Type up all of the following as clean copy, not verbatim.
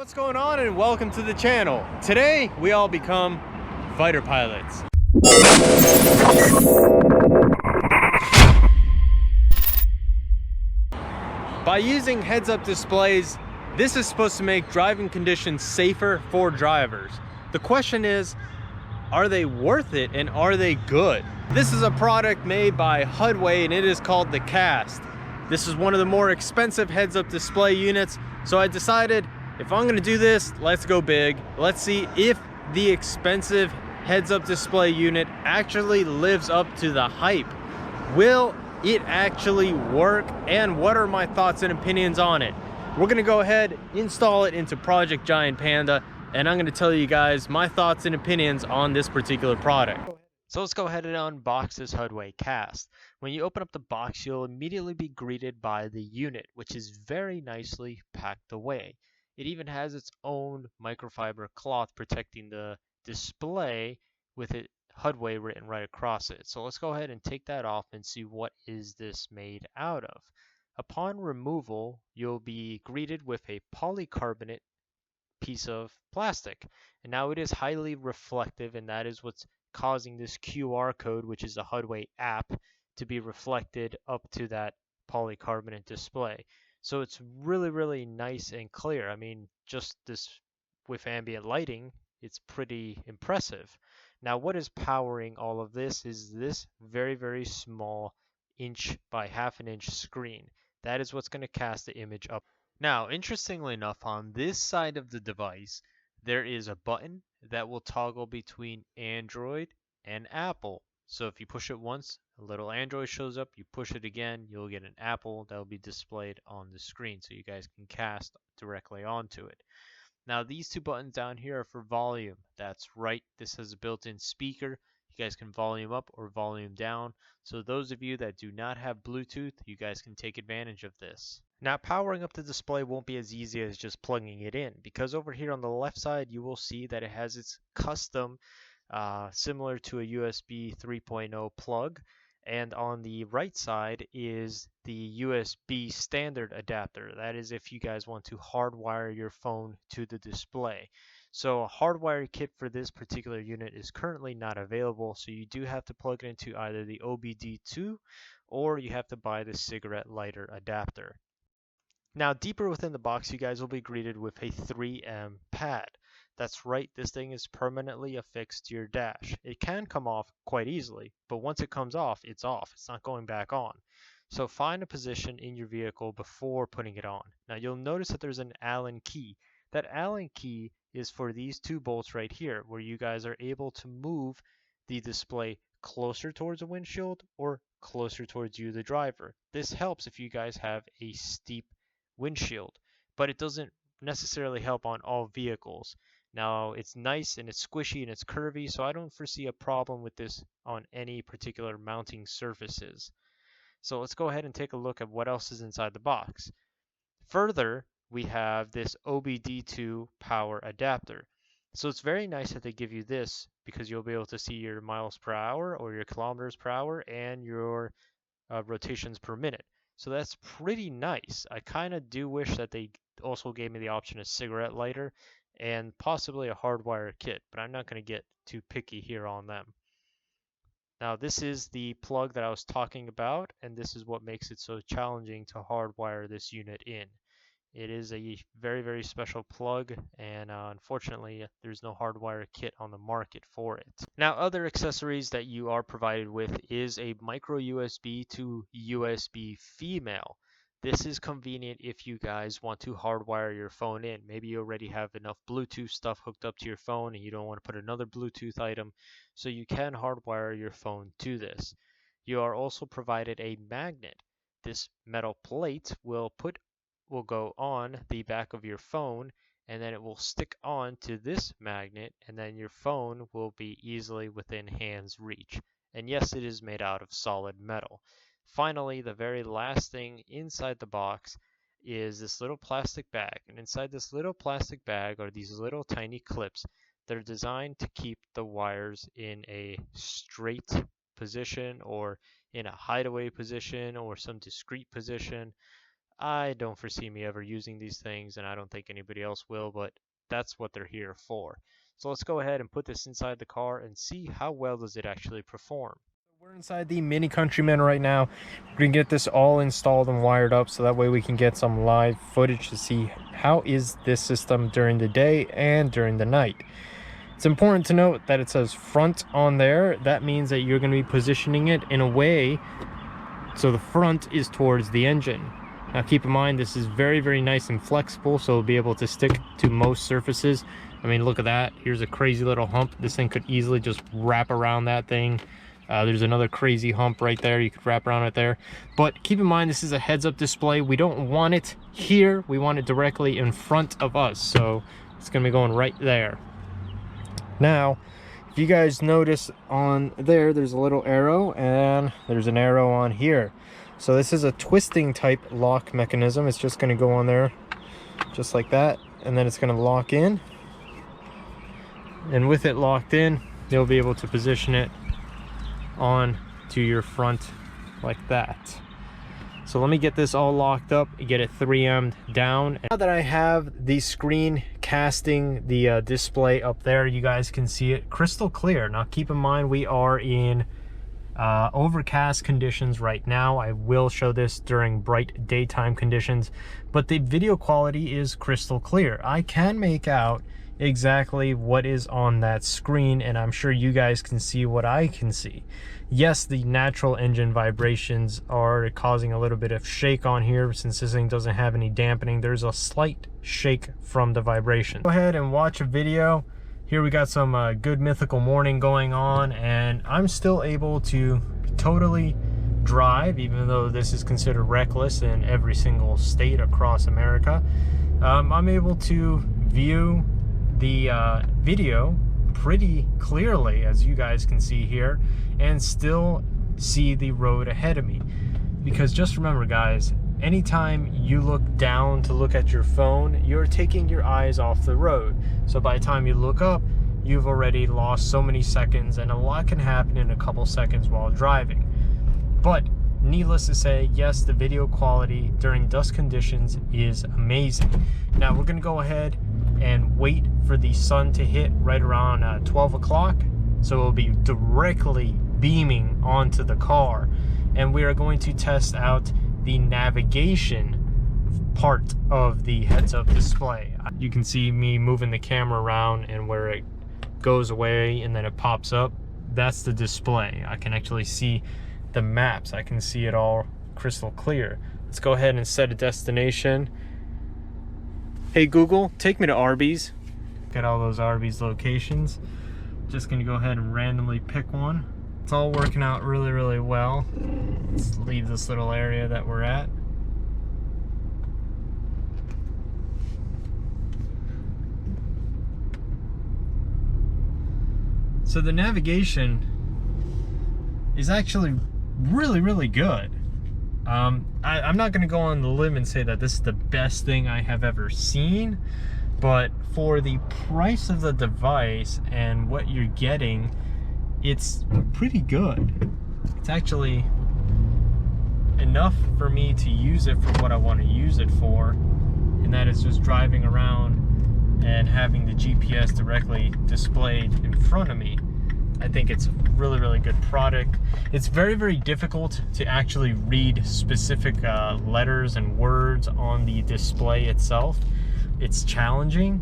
What's going on, and welcome to the channel. Today we all become fighter pilots. By using heads-up displays, this is supposed to make driving conditions safer for drivers. The question is, are they worth it and are they good? This is a product made by Hudway and it is called the Cast. This is one of the more expensive heads-up display units, so I decided if I'm gonna do this, let's go big. Let's see if the expensive heads-up display unit actually lives up to the hype. Will it actually work, and what are my thoughts and opinions on it? We're gonna go ahead, install it into Project Giant Panda, and I'm gonna tell you guys my thoughts and opinions on this particular product. So let's go ahead and unbox this Hudway Cast. When you open up the box, you'll immediately be greeted by the unit, which is very nicely packed away. It even has its own microfiber cloth protecting the display with it Hudway written right across it. So let's go ahead and take that off and see what is this made out of. Upon removal, you'll be greeted with a polycarbonate piece of plastic. And now it is highly reflective, and that is what's causing this QR code, which is a Hudway app, to be reflected up to that polycarbonate display. So it's really nice and clear. I mean, just this with ambient lighting, it's pretty impressive. Now, what is powering all of this is this very small inch by half an inch screen. That is what's going to cast the image up. Now, interestingly enough, on this side of the device, there is a button that will toggle between Android and Apple. So if you push it once, a little Android shows up. You push it again, you'll get an Apple that will be displayed on the screen, so you guys can cast directly onto it. Now, these two buttons down here are for volume. That's right, this has a built-in speaker. You guys can volume up or volume down. So those of you that do not have Bluetooth, you guys can take advantage of this. Now, powering up the display won't be as easy as just plugging it in, because over here on the left side, you will see that it has its custom, similar to a USB 3.0 plug. And on the right side is the USB standard adapter. That is if you guys want to hardwire your phone to the display. So a hardwire kit for this particular unit is currently not available, so you do have to plug it into either the OBD2 or you have to buy the cigarette lighter adapter. Now, deeper within the box, you guys will be greeted with a 3M pad. That's right, this thing is permanently affixed to your dash. It can come off quite easily, but once it comes off, it's off. It's not going back on. So find a position in your vehicle before putting it on. Now, you'll notice that there's an Allen key. That Allen key is for these two bolts right here, where you guys are able to move the display closer towards the windshield or closer towards you, the driver. This helps if you guys have a steep windshield, but it doesn't necessarily help on all vehicles. Now, it's nice and it's squishy and it's curvy, so I don't foresee a problem with this on any particular mounting surfaces. So let's go ahead and take a look at what else is inside the box. Further, we have this OBD2 power adapter. So it's very nice that they give you this, because you'll be able to see your miles per hour or your kilometers per hour and your rotations per minute. So that's pretty nice. I kind of do wish that they also gave me the option of cigarette lighter and possibly a hardwire kit, but I'm not going to get too picky here on them. Now, this is the plug that I was talking about, and this is what makes it so challenging to hardwire this unit in. It is a very special plug, and unfortunately there's no hardwire kit on the market for it. Now, other accessories that you are provided with is a micro USB to USB female. This is convenient if you guys want to hardwire your phone in. Maybe you already have enough Bluetooth stuff hooked up to your phone and you don't want to put another Bluetooth item, so you can hardwire your phone to this. You are also provided a magnet. This metal plate will go on the back of your phone, and then it will stick on to this magnet, and then your phone will be easily within hand's reach. And yes, it is made out of solid metal. Finally, the very last thing inside the box is this little plastic bag, and inside this little plastic bag are these little tiny clips that are designed to keep the wires in a straight position or in a hideaway position or some discrete position. I don't foresee me ever using these things, and I don't think anybody else will, but that's what they're here for. So let's go ahead and put this inside the car and see how well does it actually perform. We're inside the Mini Countryman right now. We're gonna get this all installed and wired up so that way we can get some live footage to see how is this system during the day and during the night. It's important to note that it says front on there. That means that you're going to be positioning it in a way so the front is towards the engine. Now keep in mind, this is very, very nice and flexible, so it'll be able to stick to most surfaces. I mean, look at that. Here's a crazy little hump. This thing could easily just wrap around that thing. There's another crazy hump right there. You could wrap around it there. But keep in mind, this is a heads-up display. We don't want it here. We want it directly in front of us. So it's going to be going right there. Now, if you guys notice on there, there's a little arrow and there's an arrow on here. So this is a twisting type lock mechanism. It's just going to go on there just like that, and then it's going to lock in. And with it locked in, you'll be able to position it on to your front like that. So let me get this all locked up, get it 3M'd down. Now that I have the screen casting the display up there, you guys can see it crystal clear. Now keep in mind, we are in overcast conditions right now. I will show this during bright daytime conditions, but the video quality is crystal clear. I can make out exactly what is on that screen, and I'm sure you guys can see what I can see. Yes, the natural engine vibrations are causing a little bit of shake on here. Since this thing doesn't have any dampening, there's a slight shake from the vibration. Go ahead and watch a video. Here we got some good mythical morning going on, and I'm still able to totally drive, even though this is considered reckless in every single state across America. I'm able to view the video pretty clearly, as you guys can see here, and still see the road ahead of me. Because just remember, guys, anytime you look down to look at your phone, you're taking your eyes off the road. So by the time you look up, you've already lost so many seconds, and a lot can happen in a couple seconds while driving. But needless to say, yes, the video quality during dusk conditions is amazing. Now we're gonna go ahead and wait for the sun to hit right around 12 o'clock. So it'll be directly beaming onto the car. And we are going to test out the navigation part of the heads-up display. You can see me moving the camera around, and where it goes away and then it pops up, that's the display. I can actually see the maps. I can see it all crystal clear. Let's go ahead and set a destination. Hey Google, take me to Arby's. Got all those Arby's locations. Just gonna go ahead and randomly pick one. It's all working out really, really well. Let's leave this little area that we're at. So the navigation is actually really, really good. I'm not going to go on the limb and say that this is the best thing I have ever seen, but for the price of the device and what you're getting, it's pretty good. It's actually enough for me to use it for what I want to use it for, and that is just driving around and having the GPS directly displayed in front of me. I think it's a really, really good product. It's very, very difficult to actually read specific letters and words on the display itself. It's challenging.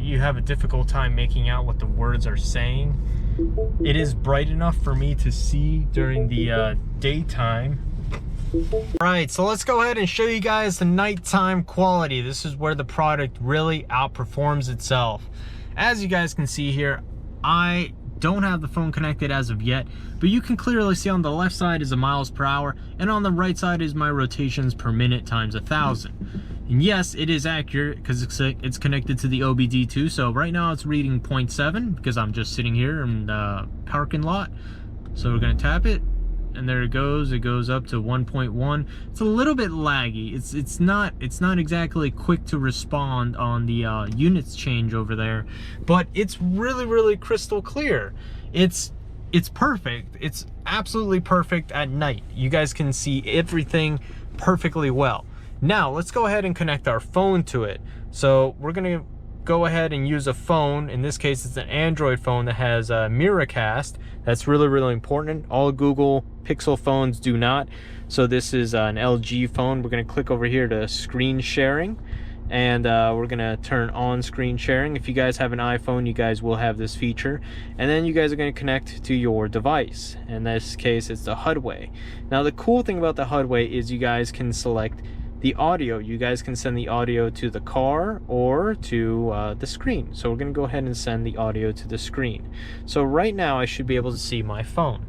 You have a difficult time making out what the words are saying. It is bright enough for me to see during the daytime. Alright, so let's go ahead and show you guys the nighttime quality. This is where the product really outperforms itself. As you guys can see here, I don't have the phone connected as of yet, but you can clearly see on the left side is the miles per hour, and on the right side is my rotations per minute times 1,000. And yes, it is accurate because it's connected to the OBD2. So right now it's reading 0.7 because I'm just sitting here in the parking lot. So we're gonna tap it, and there it goes. It goes up to 1.1. It's a little bit laggy. It's not exactly quick to respond on the units change over there, but it's really, really crystal clear. It's it's perfect. It's absolutely perfect at night. You guys can see everything perfectly well. Now let's go ahead and connect our phone to it. So we're gonna go ahead and use a phone. In this case, it's an Android phone that has a Hudway Cast. That's really important. All Google Pixel phones do not. So this is an LG phone. We're gonna click over here to screen sharing, and we're gonna turn on screen sharing. If you guys have an iPhone, you guys will have this feature, and then you guys are going to connect to your device. In this case, it's the Hudway. Now the cool thing about the Hudway is you guys can select the audio. You guys can send the audio to the car or to the screen. So we're going to go ahead and send the audio to the screen. So right now I should be able to see my phone.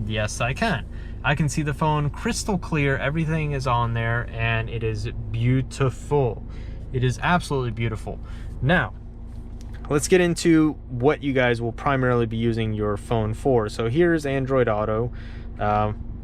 Yes, I can. I can see the phone crystal clear. Everything is on there and it is beautiful. It is absolutely beautiful. Now, let's get into what you guys will primarily be using your phone for. So here's Android Auto.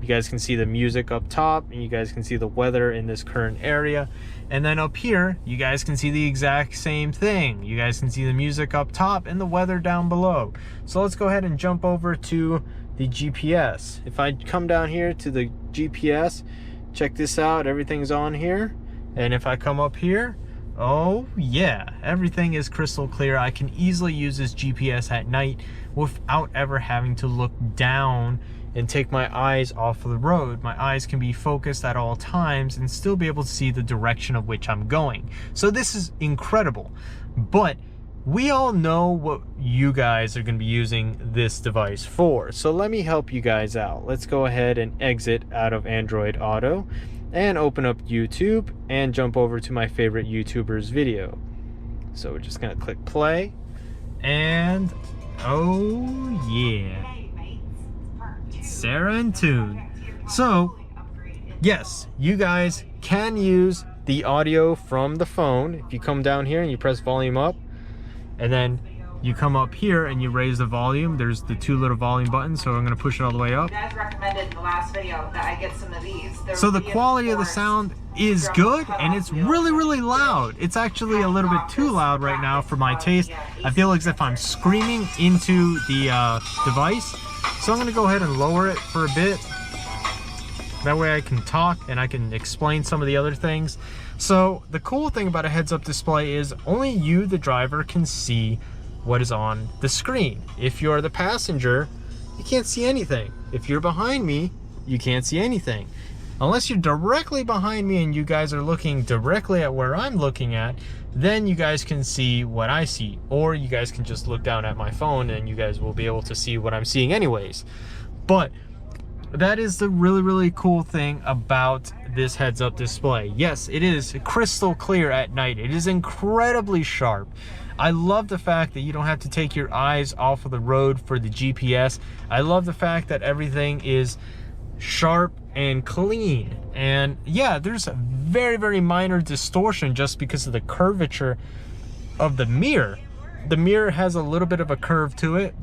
You guys can see the music up top, and you guys can see the weather in this current area. And then up here, you guys can see the exact same thing. You guys can see the music up top and the weather down below. So let's go ahead and jump over to the GPS. If I come down here to the GPS, check this out, everything's on here. And if I come up here, oh yeah, everything is crystal clear. I can easily use this GPS at night without ever having to look down and take my eyes off of the road. My eyes can be focused at all times and still be able to see the direction of which I'm going. So this is incredible. But we all know what you guys are going to be using this device for. So let me help you guys out. Let's go ahead and exit out of Android Auto and open up YouTube and jump over to my favorite YouTuber's video. So we're just gonna click play, and oh yeah, Sarah and Tune. So yes, you guys can use the audio from the phone. If you come down here and you press volume up, and then you come up here and you raise the volume, there's the two little volume buttons, so I'm going to push it all the way up. You guys recommended in the last video that I get some of these. So the quality of the sound is good, and it's really loud. It's actually a little bit too loud right now for my taste. I feel as if I'm screaming into the device. So I'm going to go ahead and lower it for a bit. That way I can talk and I can explain some of the other things. So the cool thing about a heads-up display is only you, the driver, can see what is on the screen. If you're the passenger, you can't see anything. If you're behind me, you can't see anything. Unless you're directly behind me and you guys are looking directly at where I'm looking at, then you guys can see what I see. Or you guys can just look down at my phone and you guys will be able to see what I'm seeing anyways. But that is the really cool thing about this heads-up display. Yes, it is crystal clear at night. It is incredibly sharp. I love the fact that you don't have to take your eyes off of the road for the GPS. I love the fact that everything is sharp and clean. And yeah, there's a very minor distortion just because of the curvature of the mirror. The mirror has a little bit of a curve to it,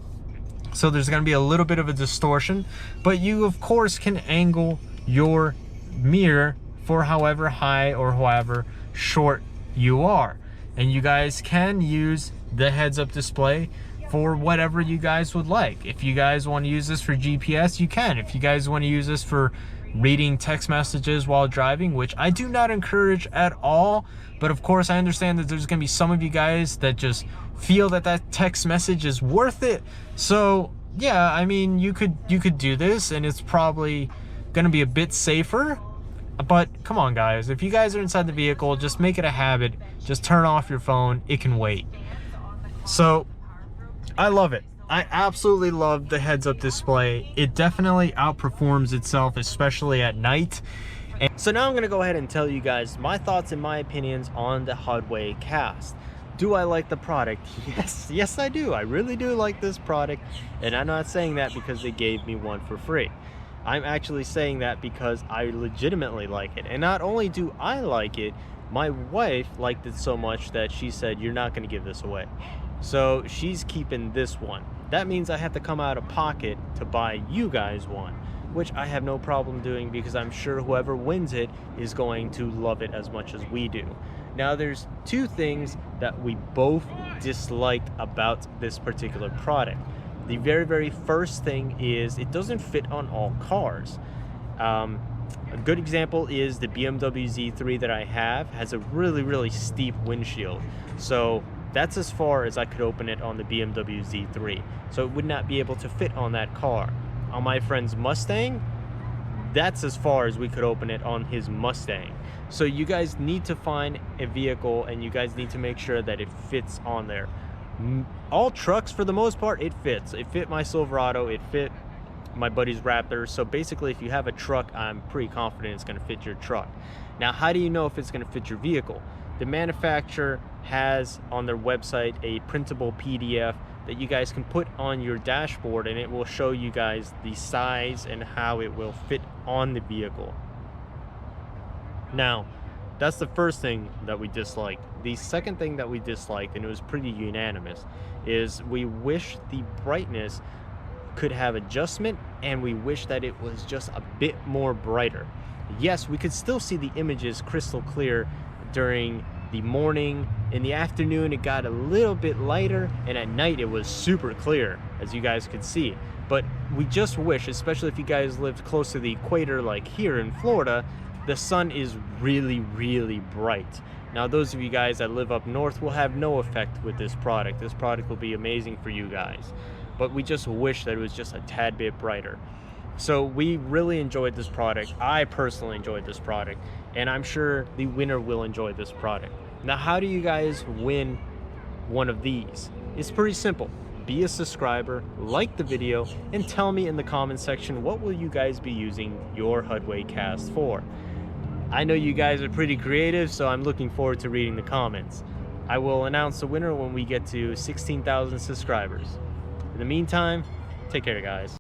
so there's going to be a little bit of a distortion, but you of course can angle your mirror for however high or however short you are. And you guys can use the heads-up display for whatever you guys would like. If you guys want to use this for GPS, you can. If you guys want to use this for reading text messages while driving, which I do not encourage at all, but of course I understand that there's going to be some of you guys that just feel that that text message is worth it. So yeah, I mean, you could do this, and it's probably going to be a bit safer. But come on guys, if you guys are inside the vehicle, just make it a habit. Just turn off your phone. It can wait. So I love it. I absolutely love the heads-up display. It definitely outperforms itself, especially at night. And so now I'm going to go ahead and tell you guys my thoughts and my opinions on the Hudway Cast. Do I like the product? Yes I do. I really do like this product, and I'm not saying that because they gave me one for free. I'm actually saying that because I legitimately like it. And not only do I like it, my wife liked it so much that she said, you're not going to give this away. So she's keeping this one. That means I have to come out of pocket to buy you guys one, which I have no problem doing because I'm sure whoever wins it is going to love it as much as we do. Now there's two things that we both disliked about this particular product. The very first thing is it doesn't fit on all cars. A good example is the BMW Z3 that I have has a really steep windshield. So that's as far as I could open it on the BMW Z3. So it would not be able to fit on that car. On my friend's Mustang, that's as far as we could open it on his Mustang. So you guys need to find a vehicle and you guys need to make sure that it fits on there. All trucks, for the most part, it fits. It fit my Silverado, it fit my buddy's Raptor. So basically, if you have a truck, I'm pretty confident it's going to fit your truck. Now, how do you know if it's going to fit your vehicle? The manufacturer has on their website a printable PDF that you guys can put on your dashboard, and it will show you guys the size and how it will fit on the vehicle. Now, that's the first thing that we disliked. The second thing that we disliked, and it was pretty unanimous, is we wish the brightness could have adjustment, and we wish that it was just a bit more brighter. Yes, we could still see the images crystal clear during the morning. In the afternoon it got a little bit lighter, and at night it was super clear, as you guys could see. But we just wish, especially if you guys lived close to the equator like here in Florida, the sun is really bright. Now those of you guys that live up north will have no effect with this product. This product will be amazing for you guys, but we just wish that it was just a tad bit brighter. So we really enjoyed this product. I personally enjoyed this product, and I'm sure the winner will enjoy this product. Now, how do you guys win one of these? It's pretty simple. Be a subscriber, like the video, and tell me in the comment section what will you guys be using your Hudway Cast for. I know you guys are pretty creative, so I'm looking forward to reading the comments. I will announce the winner when we get to 16,000 subscribers. In the meantime, take care, guys.